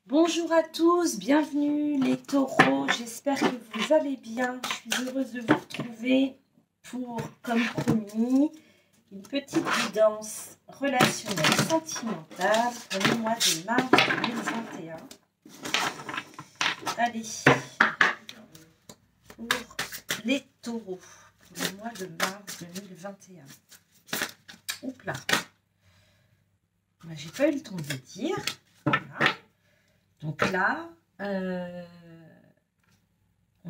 Bonjour à tous, bienvenue les taureaux, j'espère que vous allez bien. Je suis heureuse de vous retrouver pour, comme promis, une petite guidance relationnelle sentimentale pour le mois de mars 2021. Allez, pour les taureaux, pour le mois de mars 2021. Oups là, j'ai pas eu le temps de dire. Voilà. Donc là, on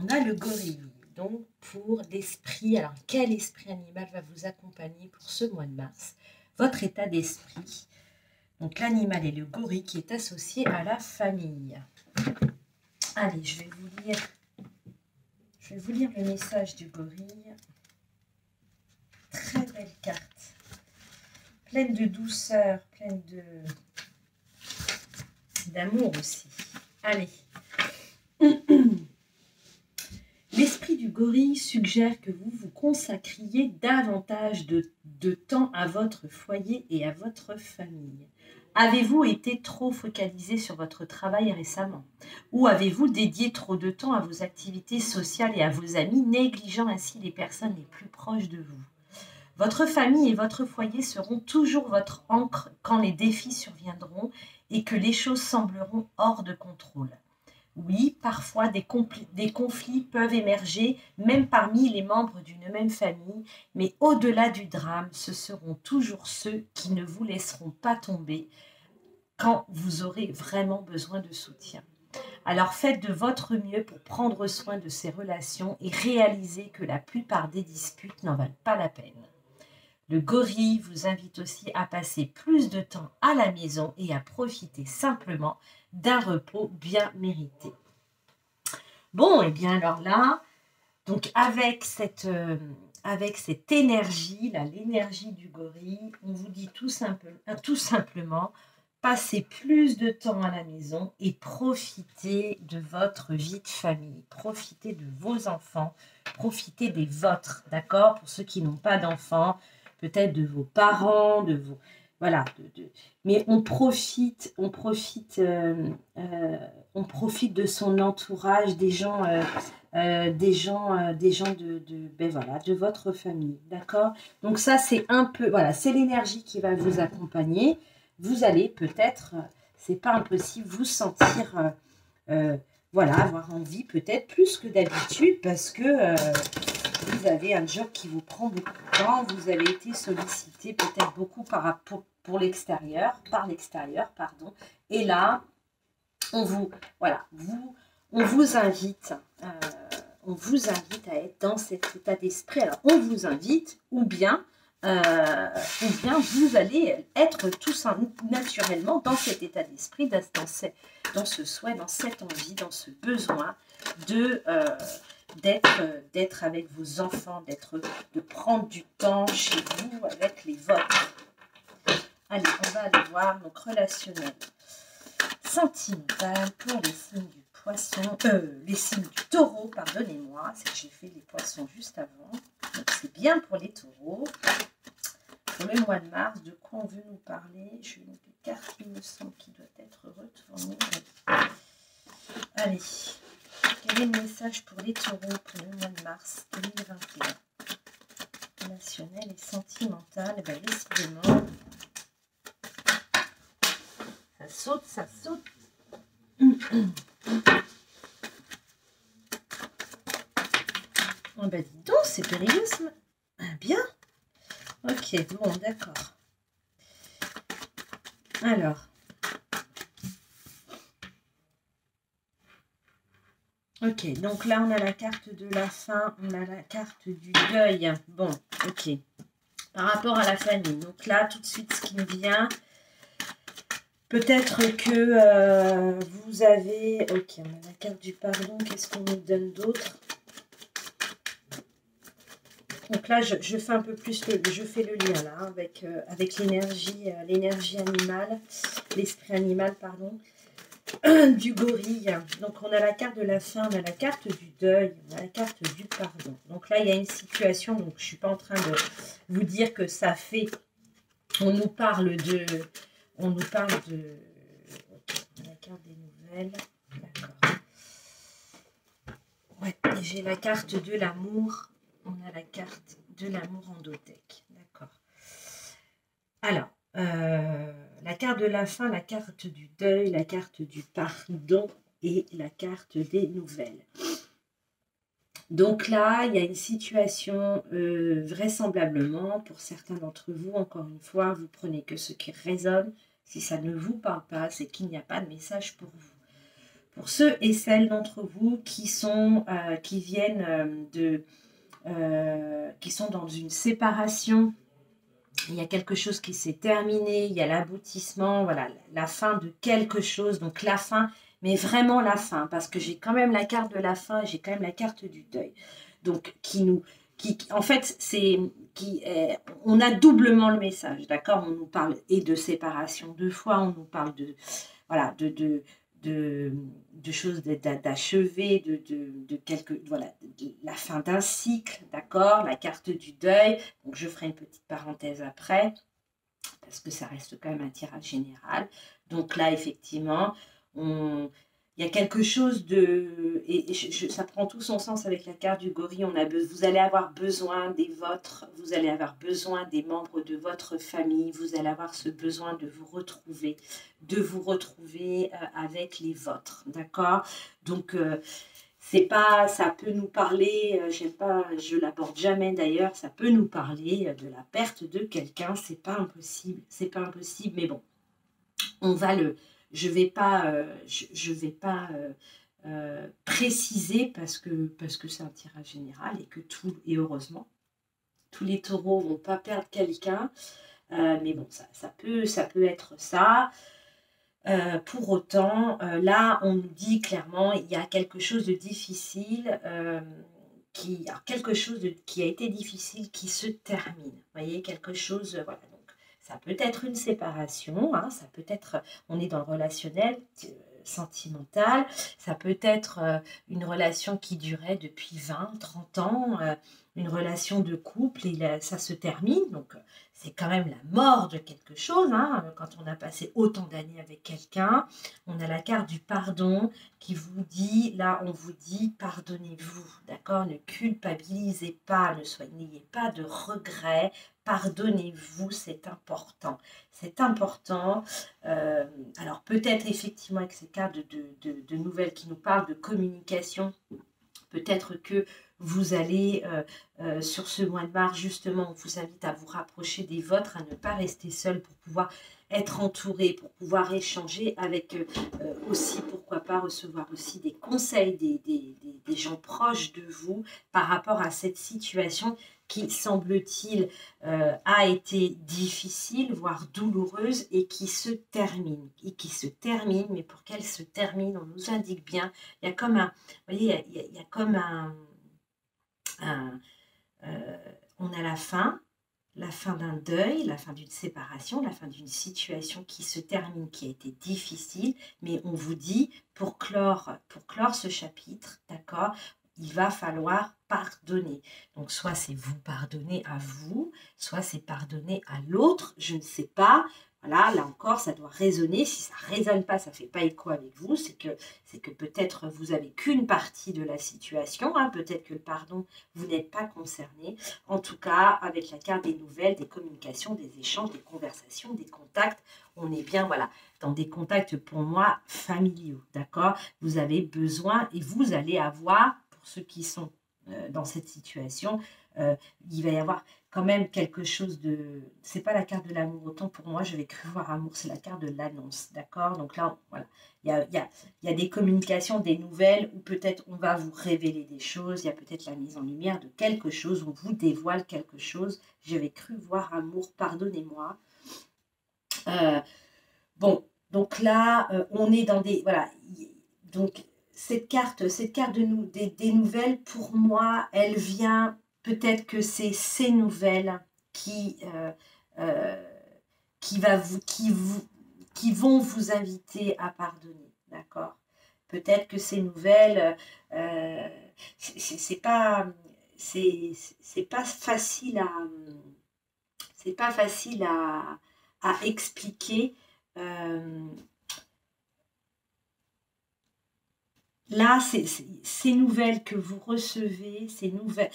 a le gorille. Donc pour l'esprit, alors quel esprit animal va vous accompagner pour ce mois de mars? Votre état d'esprit. Donc l'animal est le gorille qui est associé à la famille. Allez, je vais vous lire le message du gorille. Très belle carte. Pleine de douceur, pleine d'amour aussi. Allez. L'esprit du gorille suggère que vous vous consacriez davantage de temps à votre foyer et à votre famille. Avez-vous été trop focalisé sur votre travail récemment? Ou avez-vous dédié trop de temps à vos activités sociales et à vos amis, négligeant ainsi les personnes les plus proches de vous? Votre famille et votre foyer seront toujours votre ancre quand les défis surviendront et que les choses sembleront hors de contrôle. Oui, parfois des conflits peuvent émerger, même parmi les membres d'une même famille, mais au-delà du drame, ce seront toujours ceux qui ne vous laisseront pas tomber quand vous aurez vraiment besoin de soutien. Alors faites de votre mieux pour prendre soin de ces relations et réalisez que la plupart des disputes n'en valent pas la peine. Le gorille vous invite aussi à passer plus de temps à la maison et à profiter simplement d'un repos bien mérité. Bon, et bien alors là, donc avec cette énergie, là, l'énergie du gorille, on vous dit tout simplement, passez plus de temps à la maison et profitez de votre vie de famille, profitez de vos enfants, profitez des vôtres, d'accord? Pour ceux qui n'ont pas d'enfants, peut-être de vos parents, de vos... Voilà, mais on profite de son entourage, des gens de votre famille, d'accord? Donc ça, c'est un peu, voilà, c'est l'énergie qui va vous accompagner. Vous allez peut-être, c'est pas impossible, vous sentir, avoir envie peut-être plus que d'habitude parce que vous avez un job qui vous prend beaucoup de temps, vous avez été sollicité peut-être beaucoup par l'extérieur, et là, on vous invite à être dans cet état d'esprit. Alors, on vous invite, ou bien vous allez être tous naturellement dans cet état d'esprit, dans ce souhait, dans cette envie, dans ce besoin d'être avec vos enfants, de prendre du temps chez vous avec les vôtres. Allez, on va aller voir donc relationnel sentimental pour les signes du poisson, les signes du taureau, pardonnez-moi, c'est que j'ai fait les poissons juste avant. Donc c'est bien pour les taureaux. Pour le mois de mars, de quoi on veut nous parler? Je vais mettre les cartes, il me semble qu'il doit être retourné. Allez, quel est le message pour les taureaux pour le mois de mars 2021? Relationnel et sentimental, décidément. Ça saute. Oh dis donc, c'est périlleux. Bien. Ok, bon, d'accord. Alors. Ok, donc là, on a la carte de la fin, on a la carte du deuil. Bon, ok. Par rapport à la famille. Donc là, tout de suite, ce qui me vient... Peut-être que vous avez... Ok, on a la carte du pardon. Qu'est-ce qu'on nous donne d'autre? Donc là, je fais un peu plus... Je fais le lien là avec l'énergie animale, l'esprit animal, pardon, du gorille. Donc on a la carte de la fin, on a la carte du deuil, on a la carte du pardon. Donc là, il y a une situation, donc je ne suis pas en train de vous dire que ça fait... On nous parle de... la carte des nouvelles. D'accord. Ouais, et j'ai la carte de l'amour. On a la carte de l'amour en dothèque. D'accord. Alors, la carte de la fin, la carte du deuil, la carte du pardon et la carte des nouvelles. Donc là, il y a une situation, vraisemblablement, pour certains d'entre vous, encore une fois, vous prenez que ce qui résonne. Si ça ne vous parle pas, c'est qu'il n'y a pas de message pour vous. Pour ceux et celles d'entre vous qui viennent qui sont dans une séparation, il y a quelque chose qui s'est terminé, il y a l'aboutissement, voilà, la fin de quelque chose, donc la fin, mais vraiment la fin, parce que j'ai quand même la carte de la fin, j'ai quand même la carte du deuil. Donc, en fait, on a doublement le message, d'accord? On nous parle et de séparation deux fois, on nous parle voilà, de choses d'achever, voilà, de la fin d'un cycle, d'accord, la carte du deuil. Donc je ferai une petite parenthèse après, parce que ça reste quand même un tirage général. Donc là, effectivement, il y a quelque chose de... Et ça prend tout son sens avec la carte du gorille. Vous allez avoir besoin des vôtres, vous allez avoir besoin des membres de votre famille, vous allez avoir ce besoin de vous retrouver avec les vôtres, d'accord? Donc, ça peut nous parler, j'aime pas, je l'aborde jamais d'ailleurs, ça peut nous parler de la perte de quelqu'un, c'est pas impossible, mais bon, je vais pas préciser parce que c'est un tirage général et heureusement, tous les taureaux vont pas perdre quelqu'un, mais bon, ça peut être ça. Pour autant, là, on nous dit clairement, il y a quelque chose de difficile, quelque chose qui a été difficile qui se termine. Vous voyez, quelque chose, voilà. Donc, ça peut être une séparation, hein, ça peut être, on est dans le relationnel, sentimental, ça peut être une relation qui durait depuis 20, 30 ans, une relation de couple, et ça se termine, donc c'est quand même la mort de quelque chose, hein, quand on a passé autant d'années avec quelqu'un. On a la carte du pardon qui vous dit, là on vous dit pardonnez-vous, d'accord? Ne culpabilisez pas, n'ayez pas de regrets, pardonnez-vous, c'est important. C'est important. Alors peut-être effectivement avec ces cartes de nouvelles qui nous parlent de communication, peut-être que vous allez, sur ce mois de mars, justement, on vous invite à vous rapprocher des vôtres, à ne pas rester seul pour pouvoir être entouré, pour pouvoir échanger avec aussi, pourquoi pas, recevoir aussi des conseils des gens proches de vous par rapport à cette situation qui, semble-t-il, a été difficile, voire douloureuse, et qui se termine. Mais pour qu'elle se termine, on nous indique bien, il y a comme un... Vous voyez, il y a comme on a la fin d'un deuil, la fin d'une séparation, la fin d'une situation qui se termine, qui a été difficile, mais on vous dit, pour clore ce chapitre, d'accord, il va falloir pardonner. Donc, soit c'est vous pardonner à vous, soit c'est pardonner à l'autre, je ne sais pas. Voilà, là encore, ça doit résonner. Si ça ne résonne pas, ça ne fait pas écho avec vous, c'est que peut-être vous n'avez qu'une partie de la situation, hein, peut-être que le pardon, vous n'êtes pas concerné. En tout cas, avec la carte des nouvelles, des communications, des échanges, des conversations, des contacts, on est bien, voilà, dans des contacts pour moi familiaux, d'accord? Vous avez besoin et vous allez avoir, pour ceux qui sont dans cette situation, il va y avoir quand même quelque chose de... C'est pas la carte de l'amour, autant pour moi, j'avais cru voir amour, c'est la carte de l'annonce, d'accord? Donc là, voilà, il y a des communications, des nouvelles, où peut-être on va vous révéler des choses, il y a peut-être la mise en lumière de quelque chose, on vous dévoile quelque chose. J'avais cru voir amour, pardonnez-moi. Bon, donc là, on est dans des... Voilà, donc cette carte des nouvelles, pour moi, elle vient... Peut-être que c'est ces nouvelles qui vont vous inviter à pardonner, d'accord? Peut-être que ces nouvelles, c'est pas facile à expliquer. là, ces nouvelles que vous recevez, ces nouvelles...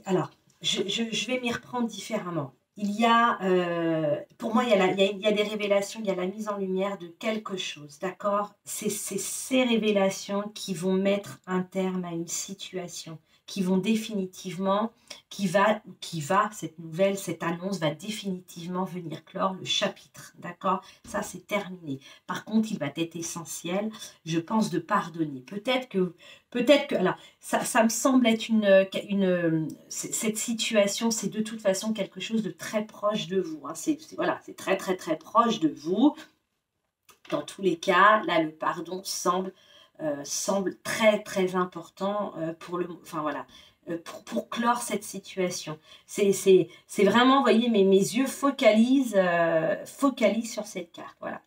alors, je vais m'y reprendre différemment. Il y a, pour moi, il y a des révélations, il y a la mise en lumière de quelque chose, d'accord? C'est ces révélations qui vont mettre un terme à une situation, qui vont définitivement, cette nouvelle, cette annonce va définitivement venir clore le chapitre, d'accord? Ça, c'est terminé. Par contre, il va être essentiel, je pense, de pardonner. Peut-être que, alors, ça me semble être cette situation, c'est de toute façon quelque chose de très proche de vous. Hein. Voilà, c'est très, très, très proche de vous. Dans tous les cas, là, le pardon semble très, très important pour clore cette situation. C'est vraiment, vous voyez, mes yeux focalisent sur cette carte. Voilà,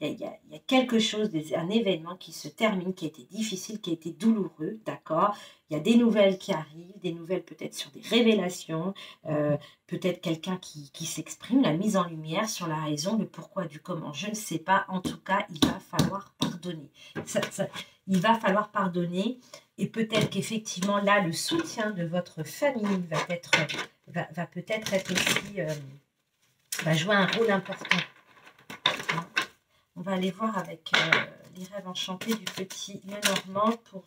il y a quelque chose, un événement qui se termine, qui a été difficile, qui a été douloureux, d'accord? Il y a des nouvelles qui arrivent, des nouvelles peut-être sur des révélations, peut-être quelqu'un qui s'exprime, la mise en lumière sur la raison, le pourquoi du comment, je ne sais pas. En tout cas, il va falloir pardonner. Il va falloir pardonner, et peut-être qu'effectivement, là, le soutien de votre famille va peut-être être aussi, va jouer un rôle important. On va aller voir avec les rêves enchantés du petit Lenormand pour...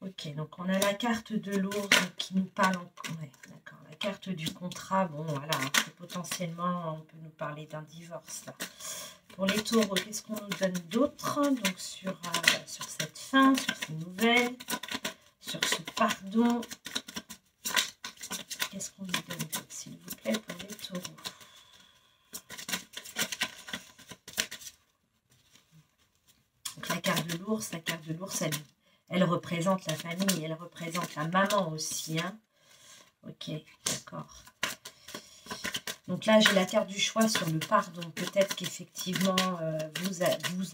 Ok, donc on a la carte de l'ours qui nous parle... Ouais, d'accord. La carte du contrat, bon, voilà, potentiellement, on peut nous parler d'un divorce. Là. Pour les taureaux, qu'est-ce qu'on nous donne d'autre? Donc sur cette fin, sur ces nouvelles, sur ce pardon. Qu'est-ce qu'on nous donne d'autre, s'il vous plaît, pour les taureaux? La carte de l'ours, elle représente la famille, elle représente la maman aussi. Hein. Ok, d'accord. Donc là, j'ai la carte du choix sur le pardon. Peut-être qu'effectivement, vous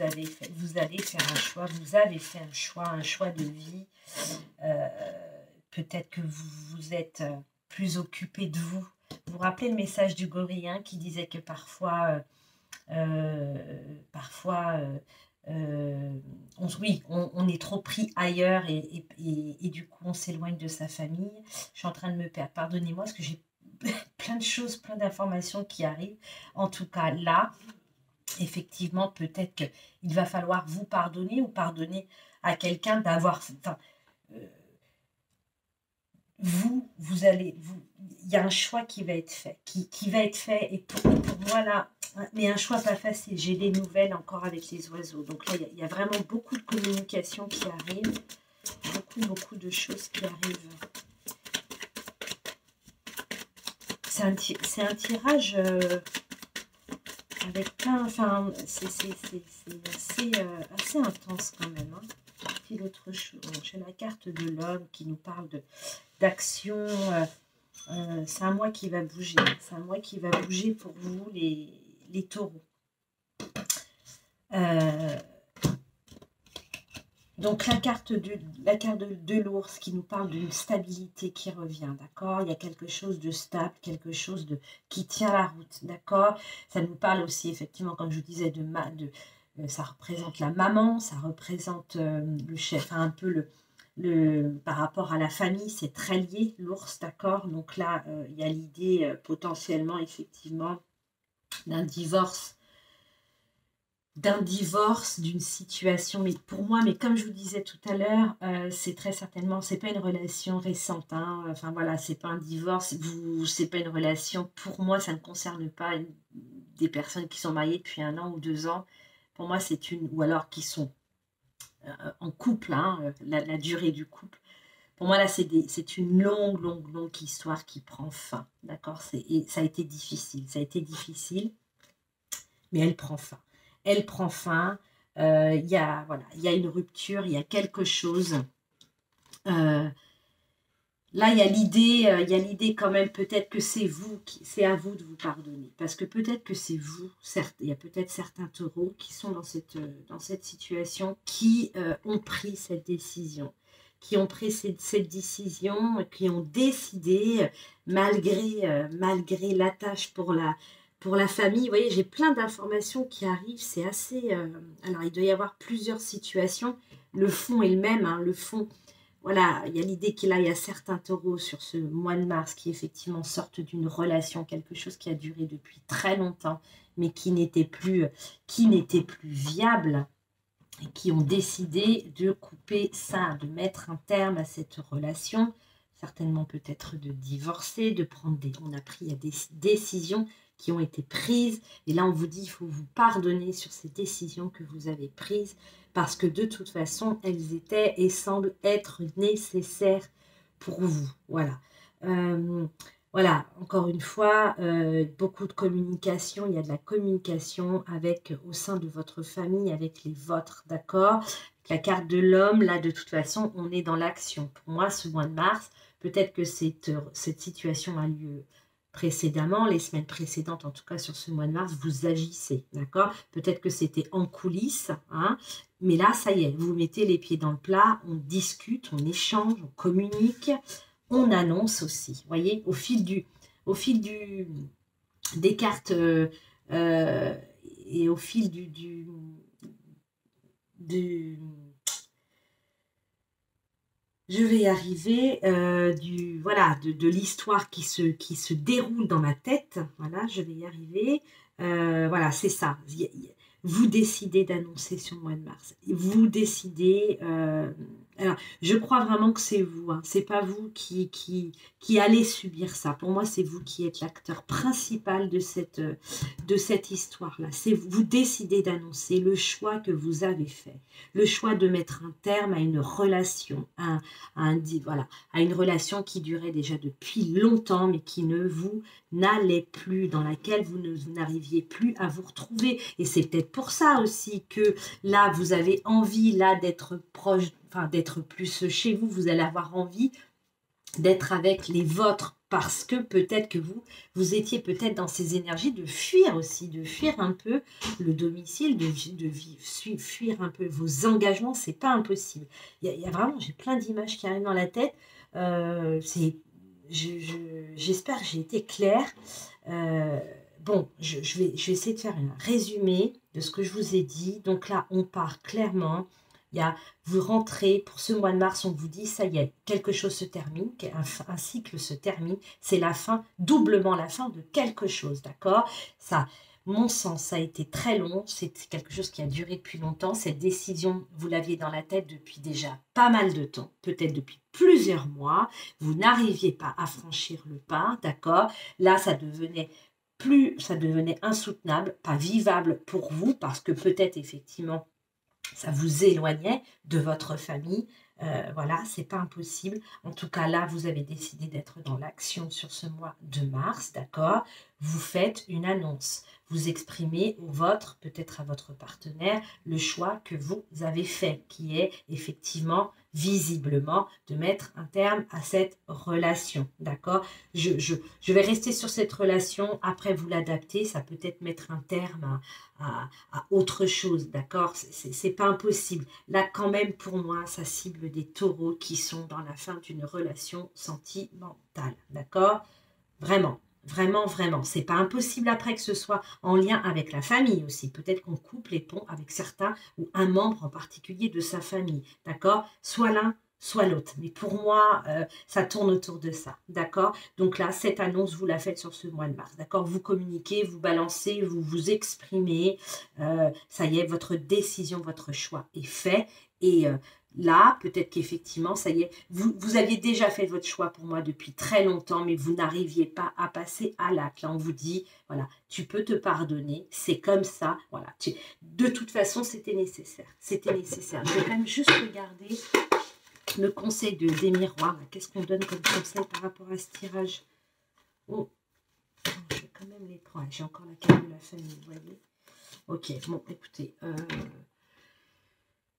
allez faire un choix, vous avez fait un choix de vie. Peut-être que vous êtes plus occupé de vous. Vous vous rappelez le message du gorille qui disait que parfois on est trop pris ailleurs et du coup on s'éloigne de sa famille. Je suis en train de me perdre, pardonnez-moi parce que j'ai plein de choses, plein d'informations qui arrivent. En tout cas là, effectivement, peut-être qu'il va falloir vous pardonner ou pardonner à quelqu'un d'avoir... il y a un choix qui va être fait, qui va être fait, et pour moi là, mais un choix pas facile. J'ai des nouvelles encore avec les oiseaux, donc là il y a vraiment beaucoup de communication qui arrive, beaucoup de choses qui arrivent. C'est un tirage avec plein, enfin c'est assez intense quand même. Hein. Puis l'autre chose, j'ai la carte de l'homme qui nous parle d'action. C'est un mois qui va bouger. C'est un mois qui va bouger pour vous, les taureaux. Donc la carte de l'ours qui nous parle d'une stabilité qui revient, d'accord? Il y a quelque chose de stable, quelque chose qui tient la route, d'accord? Ça nous parle aussi, effectivement, comme je vous disais, ça représente la maman, ça représente le chef, un peu par rapport à la famille, c'est très lié, l'ours, d'accord? Donc là, il y a l'idée potentiellement, effectivement, d'un divorce, d'une situation, mais pour moi, mais comme je vous disais tout à l'heure, c'est très certainement, c'est pas une relation récente, hein, enfin voilà, c'est pas un divorce, c'est pas une relation, pour moi, ça ne concerne pas des personnes qui sont mariées depuis 1 an ou 2 ans, pour moi, ou alors qui sont en couple, hein, la durée du couple, pour moi, là, c'est une longue histoire qui prend fin, d'accord? Et ça a été difficile, mais elle prend fin. Elle prend fin, il y a une rupture, il y a quelque chose. Là, il y a l'idée quand même, peut-être que c'est à vous de vous pardonner. Parce que peut-être que c'est vous, certes, il y a peut-être certains taureaux qui sont dans cette situation, qui ont pris cette décision. Qui ont pris cette décision, qui ont décidé, malgré l'attache pour pour la famille, vous voyez, j'ai plein d'informations qui arrivent, c'est assez... alors, il doit y avoir plusieurs situations. Le fond est le même, hein, le fond, voilà, il y a l'idée qu'il y a certains taureaux sur ce mois de mars qui effectivement sortent d'une relation, quelque chose qui a duré depuis très longtemps, mais qui n'était plus viable, et qui ont décidé de couper ça, de mettre un terme à cette relation, certainement peut-être de divorcer, de prendre des... On a pris des décisions qui ont été prises, et là on vous dit il faut vous pardonner sur ces décisions que vous avez prises, parce que de toute façon, elles étaient et semblent être nécessaires pour vous. Voilà. Voilà, encore une fois, beaucoup de communication. Il y a de la communication au sein de votre famille, avec les vôtres, d'accord? La carte de l'homme, là, de toute façon, on est dans l'action. Pour moi, ce mois de mars, peut-être que cette situation a lieu précédemment, les semaines précédentes, en tout cas sur ce mois de mars, vous agissez, d'accord? Peut-être que c'était en coulisses, hein, mais là, ça y est, vous mettez les pieds dans le plat, on discute, on échange, on communique, on annonce aussi, vous voyez, au fil des cartes et au fil je vais y arriver, voilà, de l'histoire qui se déroule dans ma tête. Voilà, je vais y arriver. Voilà, c'est ça. Vous décidez d'annoncer sur le mois de mars. Vous décidez... alors, je crois vraiment que c'est vous. Hein. C'est pas vous qui allez subir ça. Pour moi, c'est vous qui êtes l'acteur principal de cette histoire-là. C'est vous décidez d'annoncer le choix que vous avez fait. Le choix de mettre un terme à une relation, à une relation qui durait déjà depuis longtemps, mais qui ne vous n'allait plus, dans laquelle vous n'arriviez plus à vous retrouver. Et c'est peut-être pour ça aussi que là, vous avez envie là d'être proche, enfin d'être plus chez vous, vous allez avoir envie d'être avec les vôtres, parce que peut-être que vous étiez peut-être dans ces énergies de fuir aussi, de fuir un peu le domicile, de fuir un peu vos engagements, c'est pas impossible. Il y a vraiment, j'ai plein d'images qui arrivent dans la tête, j'espère que j'ai été claire. Bon, je vais essayer de faire un résumé de ce que je vous ai dit. Donc là, on part clairement. Vous rentrez, pour ce mois de mars, on vous dit, ça y est, quelque chose se termine, un cycle se termine, c'est la fin, doublement la fin de quelque chose, d'accord? Ça, mon sens, ça a été très long, c'est quelque chose qui a duré depuis longtemps, cette décision, vous l'aviez dans la tête depuis déjà pas mal de temps, peut-être depuis plusieurs mois, vous n'arriviez pas à franchir le pas, d'accord? Là, ça devenait insoutenable, pas vivable pour vous, parce que peut-être effectivement, ça vous éloignait de votre famille. Voilà, c'est pas impossible. En tout cas, là, vous avez décidé d'être dans l'action sur ce mois de mars, d'accord? Vous faites une annonce. Vous exprimez peut-être à votre partenaire, le choix que vous avez fait, qui est effectivement, visiblement, de mettre un terme à cette relation, d'accord? Je vais rester sur cette relation, après vous l'adapter, ça peut être mettre un terme à autre chose, d'accord? C'est pas impossible. Là, quand même, pour moi, ça cible des taureaux qui sont dans la fin d'une relation sentimentale, d'accord? Vraiment. Vraiment, vraiment. C'est pas impossible après que ce soit en lien avec la famille aussi. Peut-être qu'on coupe les ponts avec certains ou un membre en particulier de sa famille. D'accord? Soit l'un, soit l'autre. Mais pour moi, ça tourne autour de ça. D'accord? Donc là, cette annonce, vous la faites sur ce mois de mars. D'accord? Vous communiquez, vous balancez, vous vous exprimez. Ça y est, votre décision, votre choix est fait. Et là, peut-être qu'effectivement, ça y est, vous aviez déjà fait votre choix pour moi depuis très longtemps, mais vous n'arriviez pas à passer à l'acte. Là, on vous dit, voilà, tu peux te pardonner, c'est comme ça, voilà. De toute façon, c'était nécessaire. C'était nécessaire. Je vais quand même juste regarder le conseil des miroirs. Qu'est-ce qu'on donne comme conseil par rapport à ce tirage? Oh, je vais quand même les prendre. J'ai encore la carte de la famille, vous voyez. Ok, bon, écoutez...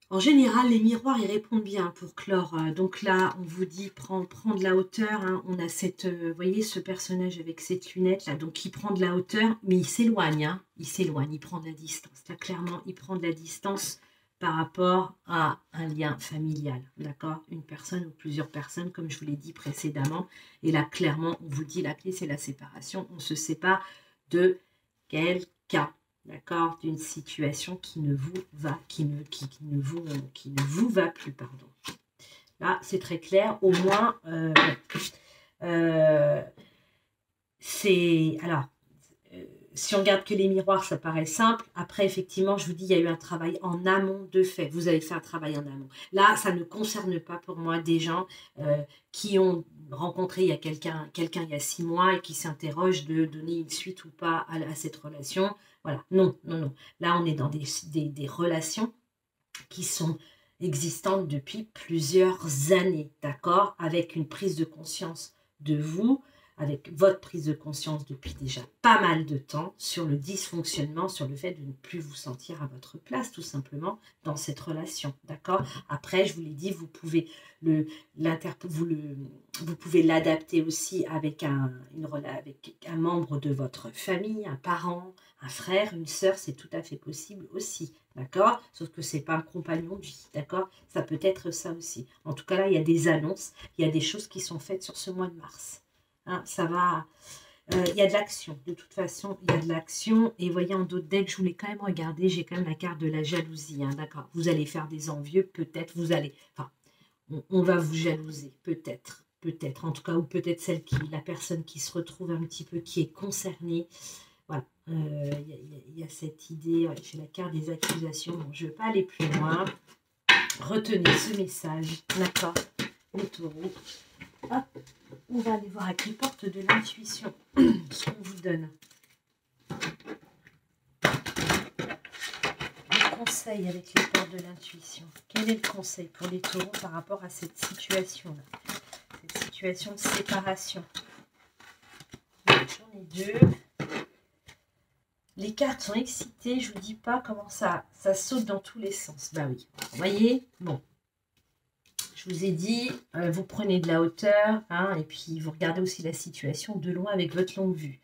En général, les miroirs, ils répondent bien pour clore. Donc là, on vous dit, prends de la hauteur. Hein. On a vous voyez, ce personnage avec cette lunette là, donc il prend de la hauteur, mais il s'éloigne. Hein. Il s'éloigne, il prend de la distance. Là, clairement, il prend de la distance par rapport à un lien familial. D'accord? Une personne ou plusieurs personnes, comme je vous l'ai dit précédemment. Et là, clairement, on vous dit, la clé, c'est la séparation. On se sépare de quelqu'un, d'accord, d'une situation qui ne vous va, qui ne vous va plus, pardon. Là, c'est très clair, au moins, c'est... Alors, si on regarde que les miroirs, ça paraît simple. Après, effectivement, je vous dis, il y a eu un travail en amont de fait. Vous avez fait un travail en amont. Là, ça ne concerne pas pour moi des gens qui ont rencontré il y a quelqu'un il y a 6 mois et qui s'interrogent de donner une suite ou pas à cette relation. Voilà, non, non, non. Là, on est dans des relations qui sont existantes depuis plusieurs années, d'accord? Avec une prise de conscience de vous, avec votre prise de conscience depuis déjà pas mal de temps sur le dysfonctionnement, sur le fait de ne plus vous sentir à votre place, tout simplement, dans cette relation, d'accord? Après, je vous l'ai dit, vous pouvez vous pouvez l'adapter aussi avec avec un membre de votre famille, un parent, un frère, une sœur, c'est tout à fait possible aussi, d'accord? Sauf que c'est pas un compagnon de vie, d'accord? Ça peut être ça aussi. En tout cas, là, il y a des annonces, il y a des choses qui sont faites sur ce mois de mars. Hein, ça va... il y a de l'action, de toute façon, il y a de l'action. Et voyez, en d'autres decks, je voulais quand même regarder, j'ai quand même la carte de la jalousie, hein, d'accord? Vous allez faire des envieux, peut-être, vous allez... Enfin, on va vous jalouser, peut-être, peut-être, en tout cas, ou peut-être la personne qui se retrouve un petit peu, qui est concernée. Voilà, il y a cette idée, ouais, j'ai la carte des accusations, bon, je ne vais pas aller plus loin. Retenez ce message, d'accord, les taureaux. Hop, on va aller voir avec les portes de l'intuition, ce qu'on vous donne. Le conseil avec les portes de l'intuition. Quel est le conseil pour les taureaux par rapport à cette situation-là? Cette situation de séparation. J'en ai 2. Les cartes sont excitées, je ne vous dis pas comment ça saute dans tous les sens. Bah oui, vous voyez, bon. Je vous ai dit, vous prenez de la hauteur, hein, et puis vous regardez aussi la situation de loin avec votre longue vue.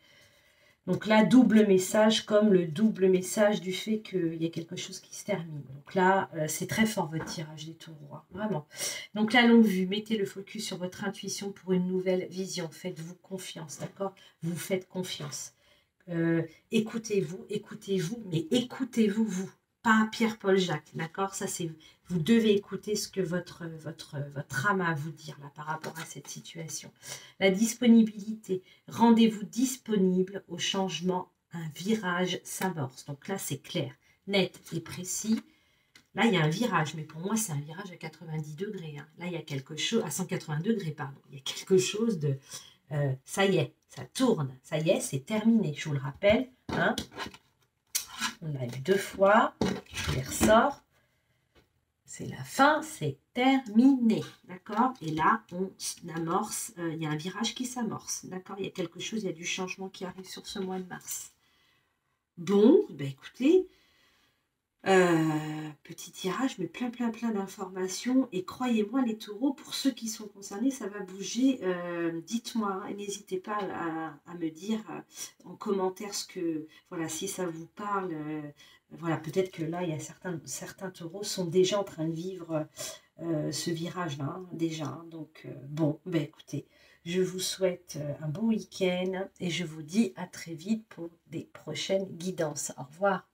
Donc là, double message, comme le double message du fait qu'il y a quelque chose qui se termine. Donc là, c'est très fort votre tirage des taureaux, hein, vraiment. Donc la longue vue, mettez le focus sur votre intuition pour une nouvelle vision. Faites-vous confiance, d'accord? Vous faites confiance. Écoutez-vous, mais écoutez-vous, vous, pas Pierre-Paul Jacques, d'accord? Ça, c'est vous devez écouter ce que votre âme a à vous dire là par rapport à cette situation. La disponibilité, rendez-vous disponible au changement, un virage s'amorce. Donc là, c'est clair, net et précis. Là, il y a un virage, mais pour moi, c'est un virage à 90 degrés. Hein. Là, il y a quelque chose, à 180 degrés, pardon. Il y a quelque chose de... ça y est, ça tourne, ça y est, c'est terminé. Je vous le rappelle, hein. On l'a eu 2 fois, je les ressors. C'est la fin, c'est terminé, d'accord? Et là, on amorce, il y a un virage qui s'amorce, d'accord? Il y a quelque chose, il y a du changement qui arrive sur ce mois de mars. Bon, ben écoutez, petit tirage, mais plein d'informations. Et croyez-moi, les taureaux, pour ceux qui sont concernés, ça va bouger. Dites-moi, hein, n'hésitez pas à me dire en commentaire voilà, si ça vous parle. Voilà, peut-être que là, il y a certains taureaux sont déjà en train de vivre ce virage-là, hein, déjà. Hein. Donc, bon, ben écoutez, je vous souhaite un bon week-end et je vous dis à très vite pour des prochaines guidances. Au revoir.